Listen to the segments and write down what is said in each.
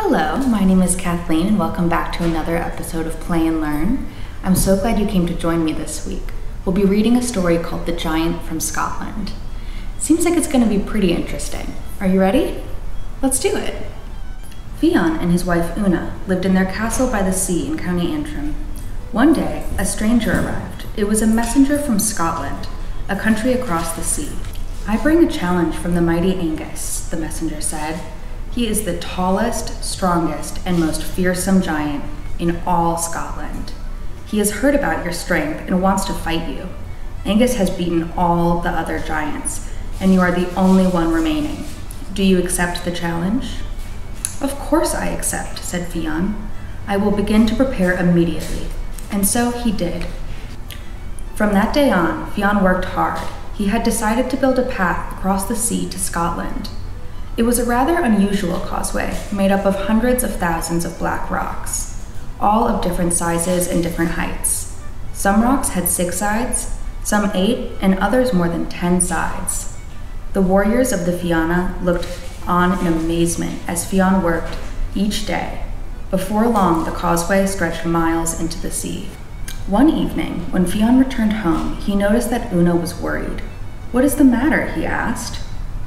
Hello, my name is Kathleen and welcome back to another episode of Play and Learn. I'm so glad you came to join me this week. We'll be reading a story called The Giant from Scotland. Seems like it's going to be pretty interesting. Are you ready? Let's do it. Fionn and his wife Una lived in their castle by the sea in County Antrim. One day, a stranger arrived. It was a messenger from Scotland, a country across the sea. "I bring a challenge from the mighty Angus," the messenger said. "He is the tallest, strongest, and most fearsome giant in all Scotland. He has heard about your strength and wants to fight you. Angus has beaten all the other giants, and you are the only one remaining. Do you accept the challenge?" "Of course I accept," said Fionn. "I will begin to prepare immediately." And so he did. From that day on, Fionn worked hard. He had decided to build a path across the sea to Scotland. It was a rather unusual causeway, made up of hundreds of thousands of black rocks, all of different sizes and different heights. Some rocks had 6 sides, some 8, and others more than 10 sides. The warriors of the Fianna looked on in amazement as Fionn worked each day. Before long, the causeway stretched miles into the sea. One evening, when Fionn returned home, he noticed that Una was worried. "What is the matter?" he asked.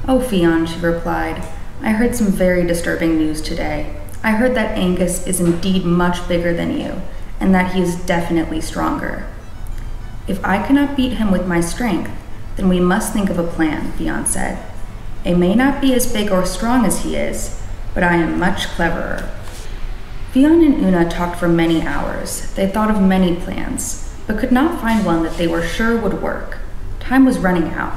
"Oh, Fionn," she replied, "I heard some very disturbing news today. I heard that Angus is indeed much bigger than you, and that he is definitely stronger. If I cannot beat him with my strength, then we must think of a plan," Fionn said. "I may not be as big or strong as he is, but I am much cleverer." Fionn and Una talked for many hours. They thought of many plans, but could not find one that they were sure would work. Time was running out.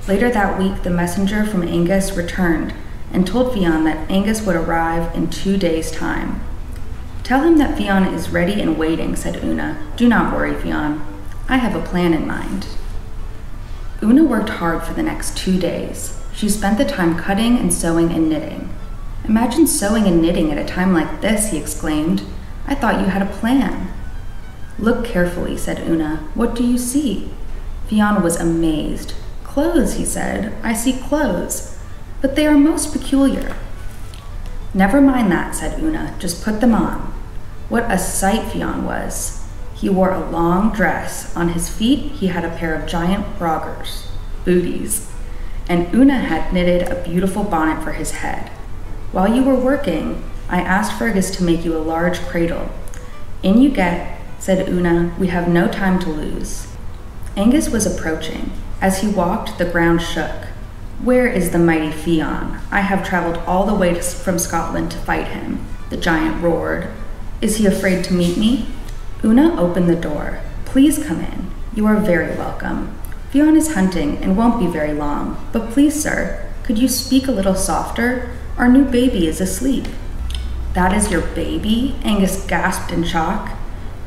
Later that week, the messenger from Angus returned and told Fionn that Angus would arrive in 2 days' time. "Tell him that Fionn is ready and waiting," said Una. "Do not worry, Fionn. I have a plan in mind." Una worked hard for the next 2 days. She spent the time cutting and sewing and knitting. "Imagine sewing and knitting at a time like this," he exclaimed. "I thought you had a plan." "Look carefully," said Una. "What do you see?" Fionn was amazed. "Clothes," he said. "I see clothes, but they are most peculiar." "Never mind that," said Una. "Just put them on." What a sight Fionn was. He wore a long dress. On his feet he had a pair of giant broggers, booties, and Una had knitted a beautiful bonnet for his head. "While you were working, I asked Fergus to make you a large cradle. In you get," said Una. "We have no time to lose." Angus was approaching. As he walked, the ground shook. "Where is the mighty Fionn? I have traveled all the way from Scotland to fight him," the giant roared. "Is he afraid to meet me?" Una opened the door. "Please come in. You are very welcome. Fionn is hunting and won't be very long. But please, sir, could you speak a little softer? Our new baby is asleep." "That is your baby?" Angus gasped in shock.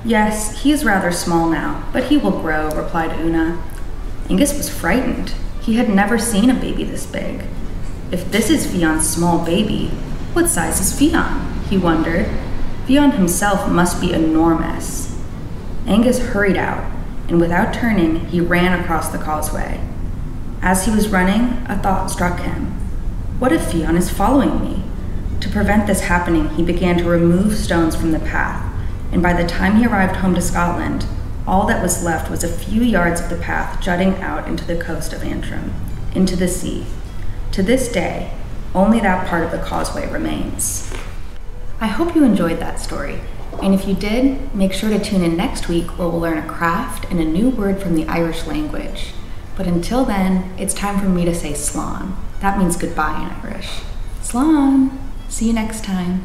"Yes, he is rather small now, but he will grow," replied Una. Angus was frightened. He had never seen a baby this big. If this is Fionn's small baby, what size is Fionn? He wondered. Fionn himself must be enormous. Angus hurried out, and without turning, he ran across the causeway. As he was running, a thought struck him. What if Fionn is following me? To prevent this happening, he began to remove stones from the path, and by the time he arrived home to Scotland, all that was left was a few yards of the path jutting out into the coast of Antrim, into the sea. To this day, only that part of the causeway remains. I hope you enjoyed that story, and if you did, make sure to tune in next week where we'll learn a craft and a new word from the Irish language. But until then, it's time for me to say slán. That means goodbye in Irish. Slán! See you next time.